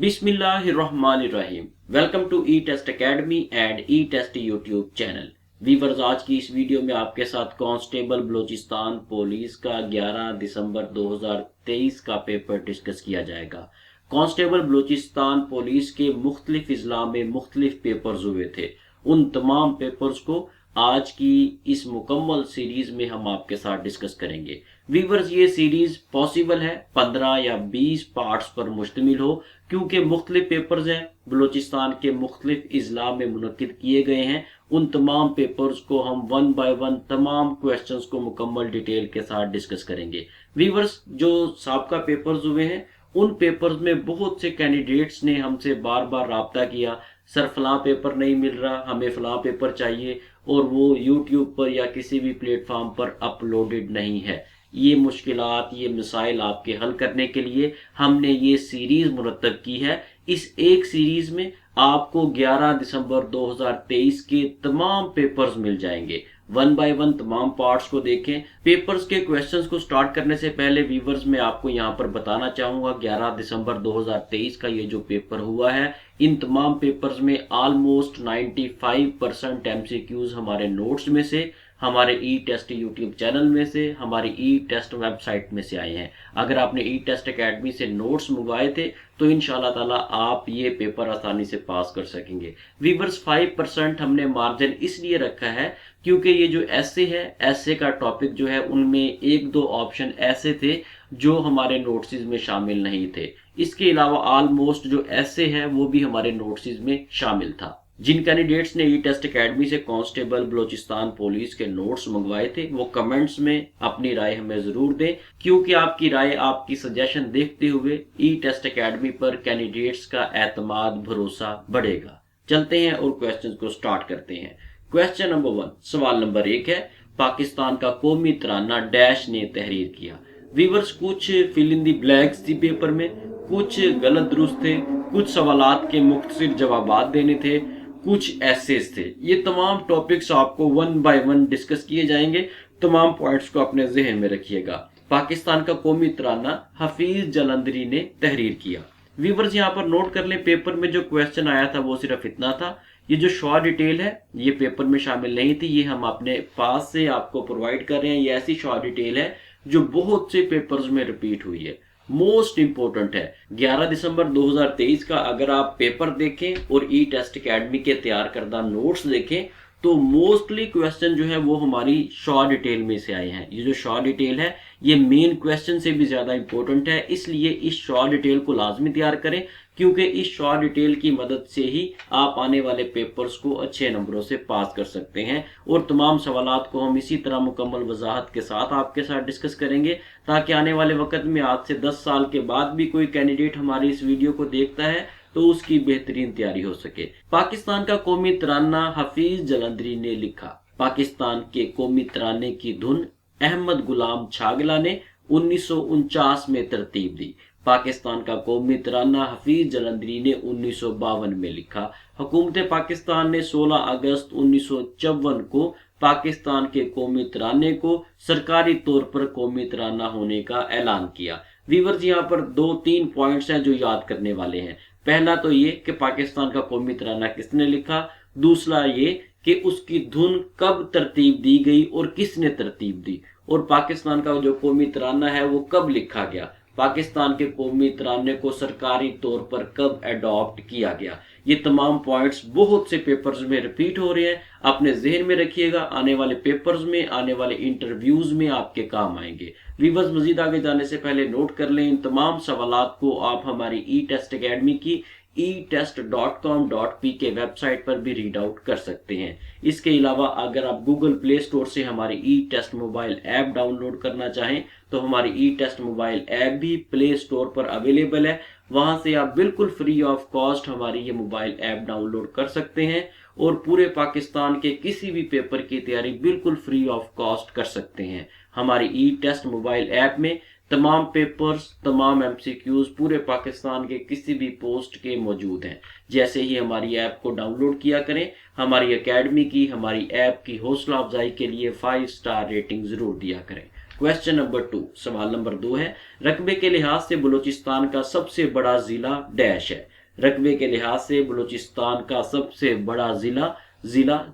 बिस्मिल्लाहिर्रहमानिर्रहीम। Welcome to E test academy and E test YouTube channel. Viewers, आज की इस वीडियो में आपके साथ कांस्टेबल बलूचिस्तान पुलिस का 11 दिसंबर 2023 का पेपर डिस्कस किया जाएगा। कांस्टेबल बलूचिस्तान पुलिस के मुख्तलिफ अजला में मुख्तलिफ पेपर्स हुए थे। उन तमाम पेपर्स को आज की इस मुकम्मल सीरीज में हम आपके साथ डिस्कस करेंगे। वीवर्स, ये सीरीज पॉसिबल है 15 या 20 पार्ट्स पर मुश्तमिल हो, क्योंकि मुख्तलिफ पेपर्स हैं, बलूचिस्तान के मुख्तलिफ अजला में मुनक्किद किए गए हैं। उन तमाम पेपर्स को हम वन बाय वन तमाम क्वेश्चंस को मुकम्मल डिटेल के साथ डिस्कस करेंगे। वीवर्स, जो साबका पेपर्स हुए हैं उन पेपर्स में बहुत से कैंडिडेट्स ने हमसे बार बार राब्ता किया, सर फलां पेपर नहीं मिल रहा, हमें फलां पेपर चाहिए, और वो यूट्यूब पर या किसी भी प्लेटफॉर्म पर अपलोडेड नहीं है। ये मुश्किलात, ये मसाइल आपके हल करने के लिए हमने ये सीरीज मुरतब की है। इस एक सीरीज में आपको 11 दिसंबर 2023 के तमाम पेपर्स मिल जाएंगे। वन बाय वन तमाम पार्ट्स को देखें। पेपर्स के क्वेश्चंस को स्टार्ट करने से पहले वीवर्स, मैं आपको यहाँ पर बताना चाहूँगा 11 दिसंबर 2023 का ये जो पेपर हुआ है, इन तमाम पेपर्स में ऑलमोस्ट 95% MCQs हमारे नोट्स में से, हमारे ई टेस्ट यूट्यूब चैनल में से, हमारी ई टेस्ट वेबसाइट में से आए हैं। अगर आपने ई टेस्ट अकेडमी से नोट्स मंगवाए थे तो इंशाल्लाह ताला आप ये पेपर आसानी से पास कर सकेंगे। वीवर्स, 5% हमने मार्जिन इसलिए रखा है क्योंकि ये जो ऐसे है, ऐसे का टॉपिक जो है उनमें एक दो ऑप्शन ऐसे थे जो हमारे नोट्स में शामिल नहीं थे। इसके अलावा ऑलमोस्ट जो ऐसे है वो भी हमारे नोट्स में शामिल था। जिन कैंडिडेट्स ने ई टेस्ट अकेडमी से कांस्टेबल बलूचिस्तान पुलिस के नोट्स मंगवाए थे वो कमेंट्स में अपनी राय हमें जरूर दें, क्योंकि आपकी राय, आपकी सजेशन देखते हुए ई टेस्ट अकेडमी पर कैंडिडेट्स का एतमाद, भरोसा बढ़ेगा। चलते हैं और क्वेश्चन को स्टार्ट करते हैं। क्वेश्चन नंबर 1, सवाल नंबर 1 है, पाकिस्तान का कौमी तराना डैश ने तहरीर किया। वीवर्स, कुछ फिल इन दी ब्लैंक्स थी पेपर में, कुछ गलत दुरुस्त थे, कुछ सवालात के मुख्तसर जवाबात देने थे, कुछ एसेस थे। ये तमाम टॉपिक्स आपको वन बाय वन डिस्कस किए जाएंगे। तमाम पॉइंट्स को अपने जहन में रखिएगा। पाकिस्तान का कौमी तराना हफीज जलंधरी ने तहरीर किया। वीवर्स, यहाँ पर नोट कर लें, पेपर में जो क्वेश्चन आया था वो सिर्फ इतना था। ये जो शॉर्ट डिटेल है ये पेपर में शामिल नहीं थी, ये हम अपने पास से आपको प्रोवाइड कर रहे हैं। ये ऐसी शॉर्ट डिटेल है जो बहुत से पेपर्स में रिपीट हुई है, मोस्ट इंपोर्टेंट है। 11 दिसंबर 2023 का अगर आप पेपर देखें और ई टेस्ट अकेडमी के तैयार करदा नोट्स देखें तो मोस्टली क्वेश्चन जो है वो हमारी शॉर्ट डिटेल में से आए हैं। ये जो शॉर्ट डिटेल है ये मेन क्वेश्चन से भी ज्यादा इंपॉर्टेंट है, इसलिए इस शॉर्ट डिटेल को लाजमी तैयार करें, क्योंकि इस शॉर्ट डिटेल की मदद से ही आप आने वाले पेपर्स को अच्छे नंबरों से पास कर सकते हैं। और तमाम सवालात को हम इसी तरह मुकम्मल वजाहत के साथ आपके साथ डिस्कस करेंगे, ताकि आने वाले वक्त में आज से 10 साल के बाद भी कोई कैंडिडेट हमारी इस वीडियो को देखता है तो उसकी बेहतरीन तैयारी हो सके। पाकिस्तान का कौमी तराना हफीज जलंधरी ने लिखा। पाकिस्तान के कौमी तराने की धुन अहमद गुलाम छागला ने 1949 में तरतीब दी। पाकिस्तान का कौमी तराना हफीज जलंधरी ने 1952 में लिखा। हुकूमत पाकिस्तान ने 16 अगस्त 1954 को पाकिस्तान के कौमी तराने को सरकारी तौर पर कौमी तराना होने का ऐलान किया। वीवर्स, यहाँ पर 2-3 पॉइंट्स हैं जो याद करने वाले हैं। पहला तो ये कि पाकिस्तान का कौमी तराना किसने लिखा, दूसरा ये कि उसकी धुन कब तरतीब दी गई और किसने तरतीब दी, और पाकिस्तान का जो कौमी तराना है वो कब लिखा गया, पाकिस्तान के कौमी तराने को सरकारी तौर पर कब अडॉप्ट किया गया। ये तमाम पॉइंट्स बहुत से पेपर्स में रिपीट हो रहे हैं, अपने जहन में रखिएगा। आने वाले पेपर्स में, आने वाले इंटरव्यूज में आपके काम आएंगे। वीवर्स, मजीद आगे जाने से पहले नोट कर लें, इन तमाम सवालात को आप हमारी ई टेस्ट अकेडमी की etest.com.p के वेबसाइट पर भी रीड आउट कर सकते हैं। इसके अलावा अगर आप गूगल प्ले स्टोर से हमारी ई टेस्ट मोबाइल ऐप डाउनलोड करना चाहें तो हमारी ई टेस्ट मोबाइल ऐप भी प्ले स्टोर पर अवेलेबल है। वहां से आप बिल्कुल फ्री ऑफ कॉस्ट हमारी ये मोबाइल ऐप डाउनलोड कर सकते हैं और पूरे पाकिस्तान के किसी भी पेपर की तैयारी बिल्कुल फ्री ऑफ कॉस्ट कर सकते हैं। हमारी ई टेस्ट मोबाइल ऐप में तमाम पेपर्स, तमाम MCQs पूरे पाकिस्तान के किसी भी पोस्ट के मौजूद हैं। जैसे ही हमारी ऐप को डाउनलोड किया करें, हमारी एकेडमी की, हमारी ऐप की हौसला अफजाई के लिए 5 स्टार रेटिंग जरूर दिया करें। क्वेश्चन नंबर 2, सवाल नंबर 2 है, रकबे के लिहाज से बलूचिस्तान का सबसे बड़ा जिला डैश है। رقبے کے لحاظ سے بلوچستان کا سب سے بڑا ضلع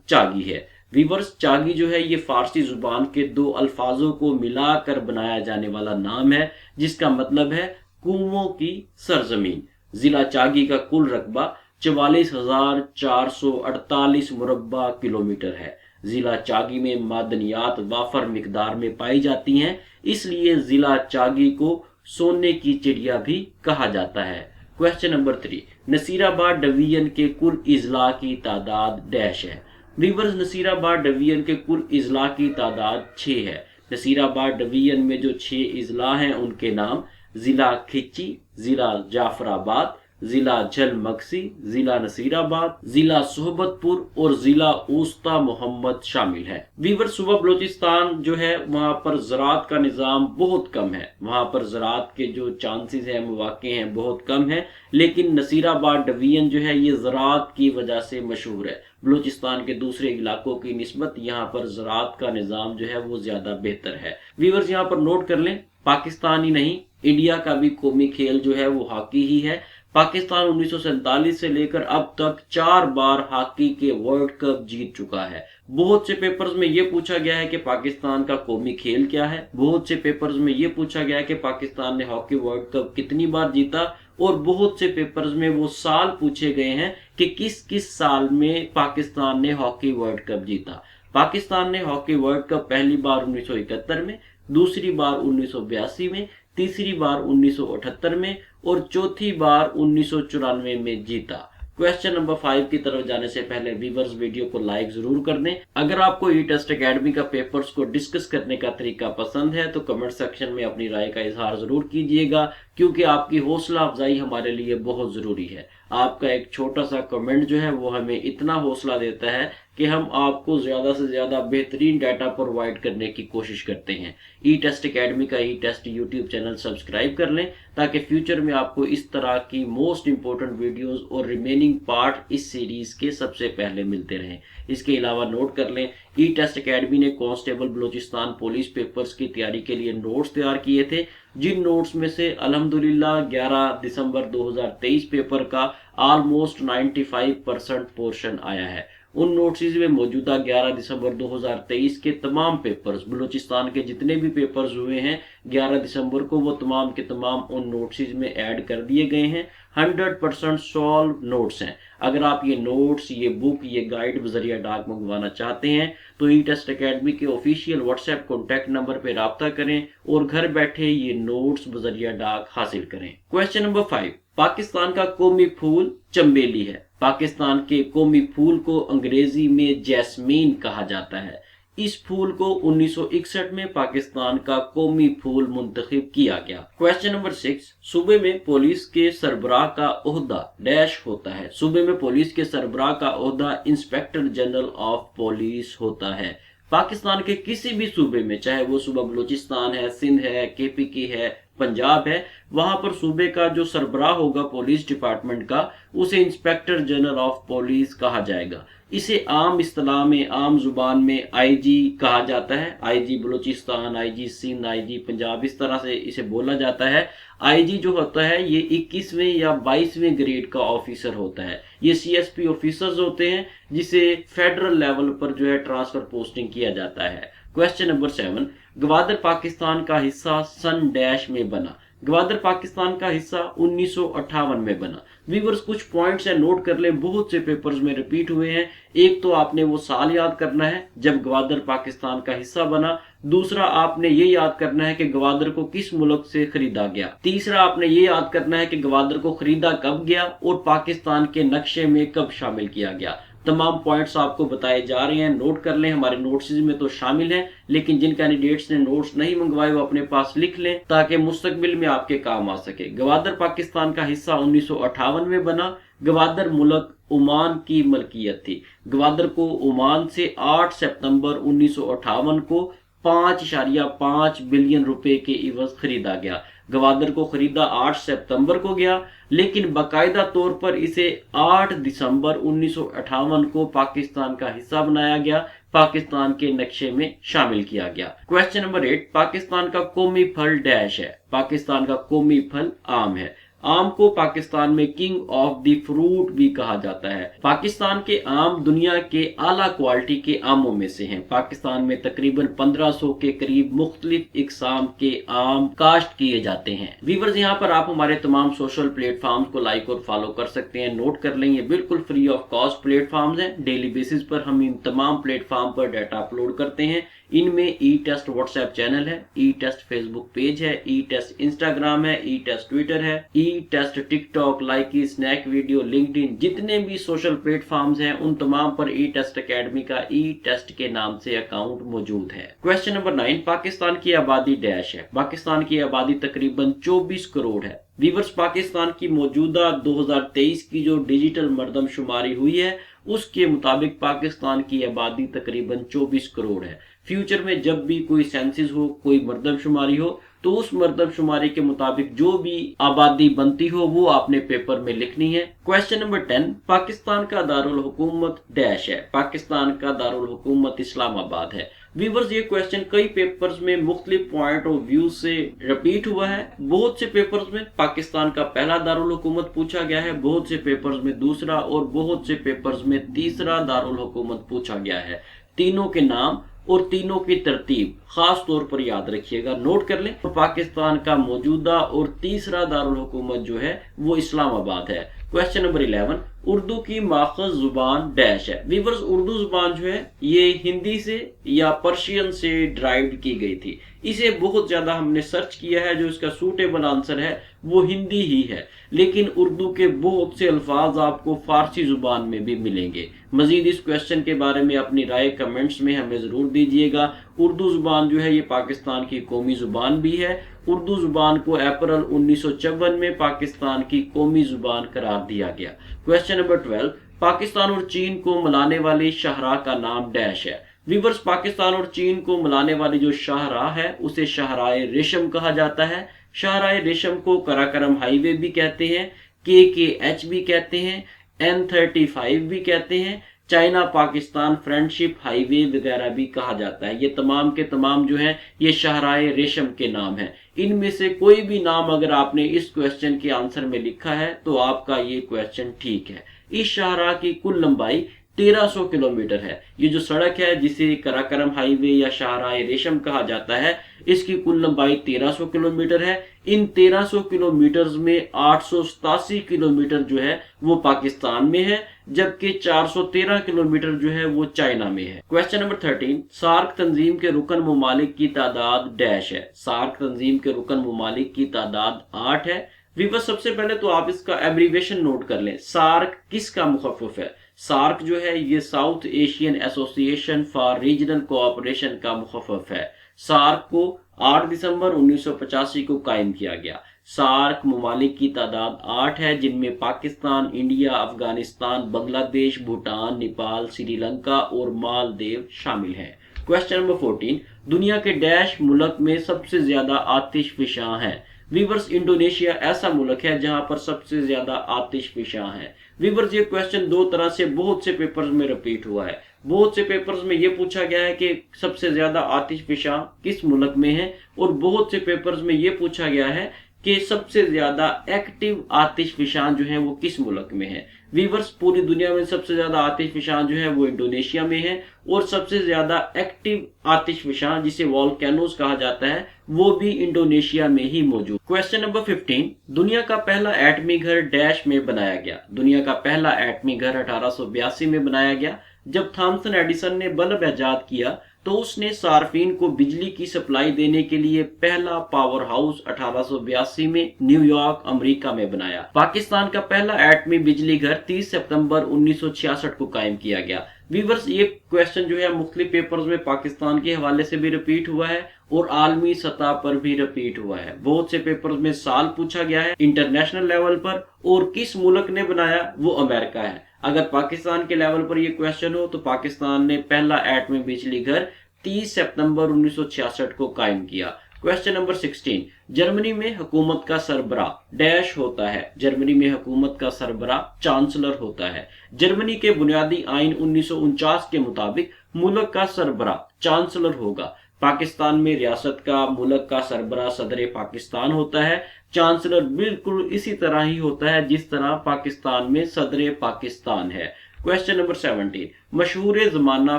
چاگی ہے۔ ویورز، چاگی جو ہے یہ فارسی زبان کے دو الفاظوں کو ملا کر بنایا جانے والا نام ہے جس کا مطلب ہے کنووں کی سرزمین۔ ضلع چاگی کا کل رقبہ 44,448 مربع کلومیٹر ہے۔ ضلع چاگی میں معدنیات وافر مقدار میں پائی جاتی ہیں، اس لیے ضلع چاگی کو سونے کی چڑیا بھی کہا جاتا ہے۔ کوسچن نمبر 3، نصیر آباد ڈویژن کے کل اضلاع کی تعداد ڈیش ہے۔ ویورز، نصیر آباد ڈویژن کے کل اضلاع کی تعداد 6 ہے۔ نصیر آباد ڈویژن میں جو 6 اضلاع ہیں ان کے نام ضلع کھچی، ضلع جعفر آباد، ضلع جھل مگسی، ضلع نصیر آباد، ضلع صحبت پور اور ضلع اوسطی محمد شامل ہے۔ ویور، صوبہ بلوچستان جو ہے وہاں پر زراعت کا نظام بہت کم ہے، وہاں پر زراعت کے جو چانسز ہیں، مواقع ہیں، بہت کم ہیں، لیکن نصیر آباد ڈویژن جو ہے یہ زراعت کی وجہ سے مشہور ہے۔ بلوچستان کے دوسرے علاقوں کی نسبت یہاں پر زراعت کا نظام جو ہے وہ زیادہ بہتر ہے۔ ویورز، یہاں پر نوٹ کر لیں، پاکستان ہی نہیں، انڈیا کا بھی قومی کھیل جو ہے وہ ہاکی ہی ہے۔ پاکستان 1947 سے لے کر اب تک 4 بار ہاکی کے ورلڈ کپ جیت چکا ہے۔ بہت سے پیپرز میں یہ پوچھا گیا ہے کہ پاکستان کا قومی کھیل کیا ہے، بہت سے پیپرز میں یہ پوچھا گیا ہے کہ پاکستان نے ہاکی ورلڈ کپ کتنی بار جیتا، اور بہت سے پیپرز میں وہ سال پوچھے گئے ہیں کہ کس سال میں پاکستان نے ہاکی ورلڈ کپ جیتا۔ پاکستان نے ہاکی ورلڈ کپ پہلی بار 1971 میں، دوسری بار 1982 میں، تیسری بار 1978 میں اور چوتھی بار 1994 میں جیتا۔ کوسچن نمبر 5 کی طرف جانے سے پہلے ویورز ویڈیو کو لائک ضرور کر دیں۔ اگر آپ کو ای ٹیسٹ اکیڈمی کا پیپرز کو ڈسکس کرنے کا طریقہ پسند ہے تو کمنٹ سیکشن میں اپنی رائے کا اظہار ضرور کیجیے گا، کیونکہ آپ کی حوصلہ افزائی ہمارے لیے بہت ضروری ہے۔ آپ کا ایک چھوٹا سا کمنٹ جو ہے وہ ہمیں اتنا حوصلہ دیتا ہے کہ ہم آپ کو زیادہ سے زیادہ بہترین ڈیٹا پرووائڈ کرنے کی کوشش کرتے ہیں۔ ای ٹیسٹ اکیڈمی کا ای ٹیسٹ یوٹیوب چینل سبسکرائب کر لیں تاکہ فیوچر میں آپ کو اس طرح کی موسٹ امپورٹنٹ ویڈیوز اور ریمیننگ پارٹ اس سیریز کے سب سے پہلے ملتے رہیں۔ اس کے علاوہ نوٹ کر لیں، ای ٹیسٹ اکیڈمی نے کانسٹیبل بلوچستان پولیس پیپرز کی تیاری کے لیے نوٹس تیار کیے تھے، جن نوٹس میں سے الحمدللہ 11 دسمبر 2023 پیپر کا آلموسٹ 95% پورشن آیا ہے۔ ان نوٹسز میں موجودہ 11 دسمبر 2023 کے تمام پیپرز، بلوچستان کے جتنے بھی پیپرز ہوئے ہیں 11 دسمبر کو، وہ تمام کے تمام ان نوٹسز میں ایڈ کر دیے گئے ہیں۔ 100% سالو نوٹس ہیں۔ اگر آپ یہ نوٹس، یہ بک، یہ گائیڈ بذریعہ ڈاک منگوانا چاہتے ہیں تو ای ٹیسٹ اکیڈمی کے official what's app contact number پہ رابطہ کریں اور گھر بیٹھے یہ نوٹس بذریعہ ڈاک حاصل کریں۔ کوسچن نمبر 5، پاکستان کا قومی پھول چنبیلی ہے۔ پاکستان کے قومی پھول کو انگریزی میں جیسمین کہا جاتا ہے۔ اس پھول کو 1961 میں پاکستان کا قومی پھول منتخب کیا گیا۔ کوسچن نمبر 6، صوبے میں پولیس کے سربراہ کا عہدہ ڈیش ہوتا ہے۔ صوبے میں پولیس کے سربراہ کا عہدہ انسپیکٹر جنرل آف پولیس ہوتا ہے۔ پاکستان کے کسی بھی صوبے میں، چاہے وہ صوبہ بلوچستان ہے، سندھ ہے، KPK ہے، پنجاب ہے، وہاں پر صوبے کا جو سربراہ ہوگا پولیس ڈپارٹمنٹ کا، اسے انسپیکٹر جنرل آف پولیس کہا جائے گا۔ اسے عام اصطلاح میں، عام زبان میں IG کہا جاتا ہے۔ IG Balochistan, IG Sindh, IG Punjab, اس طرح سے اسے بولا جاتا ہے۔ IG جو ہوتا ہے یہ 21ویں یا 22ویں گریڈ کا آفیسر ہوتا ہے۔ یہ CSP آفیسرز ہوتے ہیں جسے فیڈرل لیول پر جو ہے ٹرانسفر پوسٹنگ کیا جاتا ہے۔ کوسچن نمبر 7، گوادر پاکستان کا حصہ سن ڈیش میں بنا۔ گوادر پاکستان کا حصہ 1958 میں بنا۔ ویورز، کچھ پوائنٹس ہیں، نوٹ کر لیں، بہت سے پیپرز میں ریپیٹ ہوئے ہیں۔ ایک تو آپ نے وہ سال یاد کرنا ہے جب گوادر پاکستان کا حصہ بنا، دوسرا آپ نے یہ یاد کرنا ہے کہ گوادر کو کس ملک سے خریدا گیا، تیسرا آپ نے یہ یاد کرنا ہے کہ گوادر کو خریدا کب گیا اور پاکستان کے نقشے میں کب شامل کیا گیا۔ تمام پوائنٹس آپ کو بتائے جا رہے ہیں، نوٹ کر لیں۔ ہمارے نوٹس میں تو شامل ہیں، لیکن جن کینڈیڈیٹس نے نوٹس نہیں منگوائے وہ اپنے پاس لکھ لیں تاکہ مستقبل میں آپ کے کام آ سکے۔ گوادر پاکستان کا حصہ 1958 میں بنا۔ گوادر ملک عمان کی ملکیت تھی۔ گوادر کو عمان سے 8 سپتمبر 1958 کو 5.5 بلین روپے کے عوض خریدا گیا۔ گوادر کو خریدا 8 سپتمبر کو گیا، لیکن باقاعدہ طور پر اسے 8 دسمبر 1958 کو پاکستان کا حصہ بنایا گیا، پاکستان کے نقشے میں شامل کیا گیا۔ کوسچن نمبر 8، پاکستان کا قومی پھل ڈیش ہے۔ پاکستان کا قومی پھل آم ہے۔ आम को पाकिस्तान में किंग ऑफ द फ्रूट भी कहा जाता है। पाकिस्तान के आम दुनिया के आला क्वालिटी के आमों में से हैं। पाकिस्तान में तकरीबन 1500 के करीब मुख्तलिफ इकसाम के आम काश्त किए जाते हैं। व्यूअर्स, यहाँ पर आप हमारे तमाम सोशल प्लेटफॉर्म्स को लाइक और फॉलो कर सकते हैं। नोट कर लें, ये बिल्कुल फ्री ऑफ कॉस्ट प्लेटफॉर्म्स हैं। डेली बेसिस पर हम इन तमाम प्लेटफॉर्म पर डाटा अपलोड करते हैं। इनमें ई टेस्ट व्हाट्सएप चैनल है, ई टेस्ट फेसबुक पेज है, ई टेस्ट इंस्टाग्राम है, ई टेस्ट ट्विटर है, ई टेस्ट टिकटॉक, लाइकी, स्नैक वीडियो, लिंक्डइन, जितने भी सोशल प्लेटफॉर्म्स हैं उन तमाम पर ई टेस्ट एकेडमी का ई टेस्ट के नाम से अकाउंट मौजूद है। क्वेश्चन नंबर 9, पाकिस्तान की आबादी डैश है। पाकिस्तान की आबादी तकरीबन 24 करोड़ है। व्यूअर्स, पाकिस्तान की मौजूदा 2023 की जो डिजिटल मर्दमशुमारी हुई है उसके मुताबिक पाकिस्तान की आबादी तकरीबन 24 करोड़ है। फ्यूचर में जब भी कोई सेंसिस हो, कोई मर्दमशुमारी हो, तो उस मर्दमशुमारी के मुताबिक जो भी आबादी बनती हो वो आपने पेपर में लिखनी है। क्वेश्चन नंबर 10, पाकिस्तान का दारुल हुकूमत डैश है। पाकिस्तान का दारुल हुकूमत इस्लामाबाद है। व्यूअर्स, ये क्वेश्चन कई पेपर्स में मुख्तलिफ पॉइंट ऑफ व्यू से रिपीट हुआ है। बहुत से पेपर्स में पाकिस्तान का पहला दारुल हुकूमत पूछा गया है, बहुत से पेपर्स में दूसरा और बहुत से पेपर्स में तीसरा दारुल हुकूमत पूछा गया है। तीनों के नाम और तीनों की तरतीब खास तौर पर याद रखिएगा, नोट कर लें। तो पाकिस्तान का मौजूदा और तीसरा दारुल हुकूमत जो है वो इस्लामाबाद है। क्वेश्चन नंबर 11, उर्दू की माखज़ जुबान डैश है। व्यूअर्स, उर्दू जुबान जो है ये हिंदी से या पर्शियन से ड्राइव्ड की गई थी। इसे बहुत ज्यादा हमने सर्च किया है, जो इसका सूटेबल आंसर है वो हिंदी ही है, लेकिन उर्दू के बहुत से अल्फाज आपको फारसी जुबान में भी मिलेंगे। मजीद इस क्वेश्चन के बारे में अपनी राय कमेंट्स में हमें जरूर दीजिएगा। उर्दू जुबान जो है ये पाकिस्तान की कौमी जुबान भी है। उर्दू जुबान को अप्रैल 1954 में पाकिस्तान की कौमी जुबान करार दिया गया। क्वेश्चन नंबर 12, पाकिस्तान और चीन को मिलाने वाली शाहराह का नाम डैश है। व्यूअर्स, पाकिस्तान और चीन को मिलाने वाली जो शाहराह है उसे शाहराह रेशम कहा जाता है। शाहराह रेशम को कराकरम हाईवे भी कहते हैं, KKH भी कहते हैं, N35 भी कहते हैं, चाइना पाकिस्तान फ्रेंडशिप हाईवे वगैरह भी कहा जाता है। ये तमाम के तमाम जो है ये शाहराह रेशम के नाम है। इनमें से कोई भी नाम अगर आपने इस क्वेश्चन के आंसर में लिखा है तो आपका ये क्वेश्चन ठीक है। इस शाहराह की कुल लंबाई 1300 किलोमीटर है। ये जो सड़क है जिसे कराकरम हाईवे या शाहराह रेशम कहा जाता है, इसकी कुल लंबाई 1300 किलोमीटर है। इन 1300 किलोमीटर में 887 किलोमीटर जो है वो पाकिस्तान में है, जबकि 413 किलोमीटर जो है वो चाइना में है। क्वेश्चन नंबर 13, सार्क तंजीम के रुकन मुमालिक की तादाद डैश है। सार्क तंजीम के रुकन मुमालिक की तादाद 8 है। व्यूअर्स, सबसे पहले तो आप इसका एब्रीविएशन नोट कर लें। सार्क किसका मुखफ़िफ है? सार्क जो है ये south Asian association for regional cooperation का मुखफ़िफ है। सार्क को 8 दिसंबर 1985 को कायम किया गया। सार्क ममालिक की तादाद 8 है, जिनमें पाकिस्तान, इंडिया, अफगानिस्तान, बांग्लादेश, भूटान, नेपाल, श्रीलंका और मालदीव शामिल हैं। क्वेश्चन नंबर 14, दुनिया के डैश मुल्क में सबसे ज्यादा आतिशफिशां हैं। व्यूअर्स, इंडोनेशिया ऐसा मुल्क है जहां पर सबसे ज्यादा आतिशफिशां हैं। व्यूअर्स, ये क्वेश्चन दो तरह से बहुत से पेपर्स में रिपीट हुआ है। बहुत से पेपर्स में ये पूछा गया है कि सबसे ज्यादा आतिशफिशां किस मुल्क में है, और बहुत से पेपर्स में ये पूछा गया है कि सबसे ज्यादा एक्टिव आतिशफिशां जो है वो किस मुल्क में है। व्यूअर्स, पूरी दुनिया में सबसे ज्यादा आतिशफिशां जो है वो इंडोनेशिया में है, और सबसे ज्यादा एक्टिव आतिशफिशां जिसे वोल्केनोस कहा जाता है वो भी इंडोनेशिया में ही मौजूद। क्वेश्चन नंबर 15, दुनिया का पहला एटमी घर डैश में बनाया गया। दुनिया का पहला एटमी घर 1882 में बनाया गया। जब थॉमसन एडिसन ने बल्ब ईजाद किया तो उसने सार्फिन को बिजली की सप्लाई देने के लिए पहला पावर हाउस 1882 में न्यूयॉर्क, अमेरिका में बनाया। पाकिस्तान का पहला एटमी बिजली घर 30 सितंबर 1966 को कायम किया गया। व्यूअर्स, ये क्वेश्चन जो है मुख्तलिफ पेपर्स में पाकिस्तान के हवाले से भी रिपीट हुआ है और आलमी सतह पर भी रिपीट हुआ है। बहुत से पेपर्स में साल पूछा गया है इंटरनेशनल लेवल पर, और किस मुल्क ने बनाया वो अमेरिका है। अगर पाकिस्तान के लेवल पर ये क्वेश्चन हो तो पाकिस्तान ने पहला एटमी बिजली घर 30 सितंबर 1966 को कायम किया। क्वेश्चन नंबर 16, जर्मनी में हुकूमत का सरबरा डैश होता है। जर्मनी में हुकूमत का सरबरा चांसलर होता है। जर्मनी के बुनियादी आइन 1949 के मुताबिक मुल्क का सरबरा चांसलर होगा। पाकिस्तान में रियासत का, मुल्क का सरबरा सदर पाकिस्तान होता है। चांसलर बिल्कुल इसी तरह ही होता है जिस तरह पाकिस्तान में सदर पाकिस्तान है। क्वेश्चन नंबर 17, मशहूर जमाना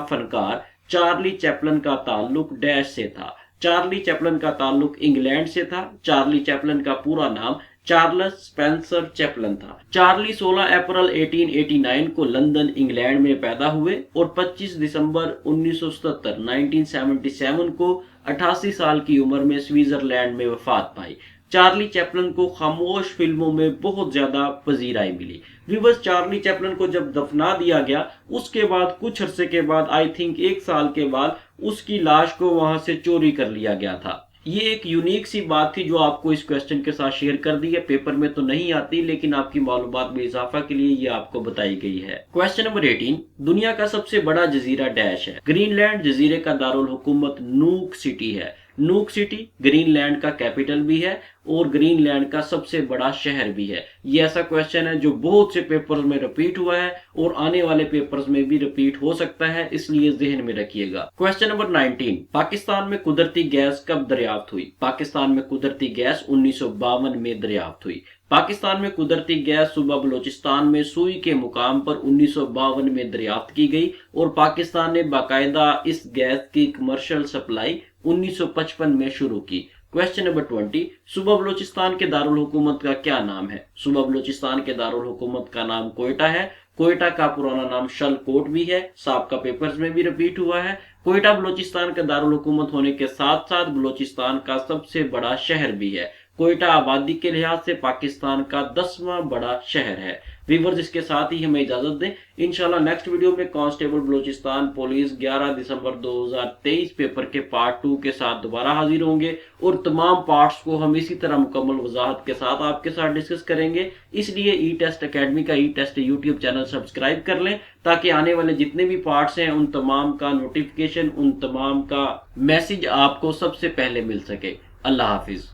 फनकार चार्ली चैपलन का ताल्लुक डैश से था। चार्ली चैपलन का ताल्लुक इंग्लैंड से था। चार्ली चैपलन का पूरा नाम चार्ल्स स्पेंसर चैपलन था। चार्ली 16 अप्रैल 1889 को लंदन इंग्लैंड में पैदा हुए और 25 दिसंबर 1977 को 88 साल की उम्र में स्विट्जरलैंड में वफात पाई। चार्ली चैपलन को खामोश फिल्मों में बहुत ज्यादा पजीराई मिली। व्यूअर्स, चार्ली चैपलन को जब दफना दिया गया उसके बाद कुछ अरसे के बाद, आई थिंक 1 साल के बाद, उसकी लाश को वहां से चोरी कर लिया गया था। ये एक यूनिक सी बात थी जो आपको इस क्वेश्चन के साथ शेयर कर दी है। पेपर में तो नहीं आती लेकिन आपकी मालूमात में इजाफा के लिए ये आपको बताई गई है। क्वेश्चन नंबर 18, दुनिया का सबसे बड़ा जजीरा डैश है। ग्रीनलैंड जजीरे का दारुल हुकूमत नूक सिटी है। नूक सिटी ग्रीनलैंड का कैपिटल भी है और ग्रीनलैंड का सबसे बड़ा शहर भी है। ये ऐसा क्वेश्चन है जो बहुत से पेपर्स में रिपीट हुआ है और आने वाले पेपर्स में भी रिपीट हो सकता है, इसलिए जहन में रखिएगा। क्वेश्चन नंबर 19, पाकिस्तान में कुदरती गैस कब दरियाफ्त हुई। पाकिस्तान में कुदरती गैस 1952 में दरियाफ्त हुई। पाकिस्तान में कुदरती गैस सूबा बलूचिस्तान में सुई के मुकाम पर 1952 में दरियाफ्त की गई और पाकिस्तान ने बाकायदा इस गैस की कमर्शियल सप्लाई 1955 में शुरू की। क्वेश्चन नंबर 20, सूबा बलूचिस्तान के दारुल हुकूमत का क्या नाम है। सूबा बलूचिस्तान के दारुल हुकूमत का नाम कोयटा है। कोयटा का पुराना नाम शलकोट भी है, साबका पेपर्स में भी रिपीट हुआ है। कोयटा बलूचिस्तान का दारुल हुकूमत होने के साथ साथ बलूचिस्तान का सबसे बड़ा शहर भी है। कोयटा आबादी के लिहाज से पाकिस्तान का 10वां बड़ा शहर है। व्यूअर्स, इसके साथ ही हमें इजाजत दें। इंशाल्लाह नेक्स्ट वीडियो में कांस्टेबल बलूचिस्तान पुलिस 11 दिसंबर 2023 पेपर के पार्ट 2 के साथ दोबारा हाजिर होंगे और तमाम पार्ट्स को हम इसी तरह मुकम्मल वजाहत के साथ आपके साथ डिस्कस करेंगे। इसलिए ई टेस्ट अकेडमी का ई टेस्ट यूट्यूब चैनल सब्सक्राइब कर लें ताकि आने वाले जितने भी पार्ट्स हैं उन तमाम का नोटिफिकेशन, उन तमाम का मैसेज आपको सबसे पहले मिल सके। अल्लाह हाफिज।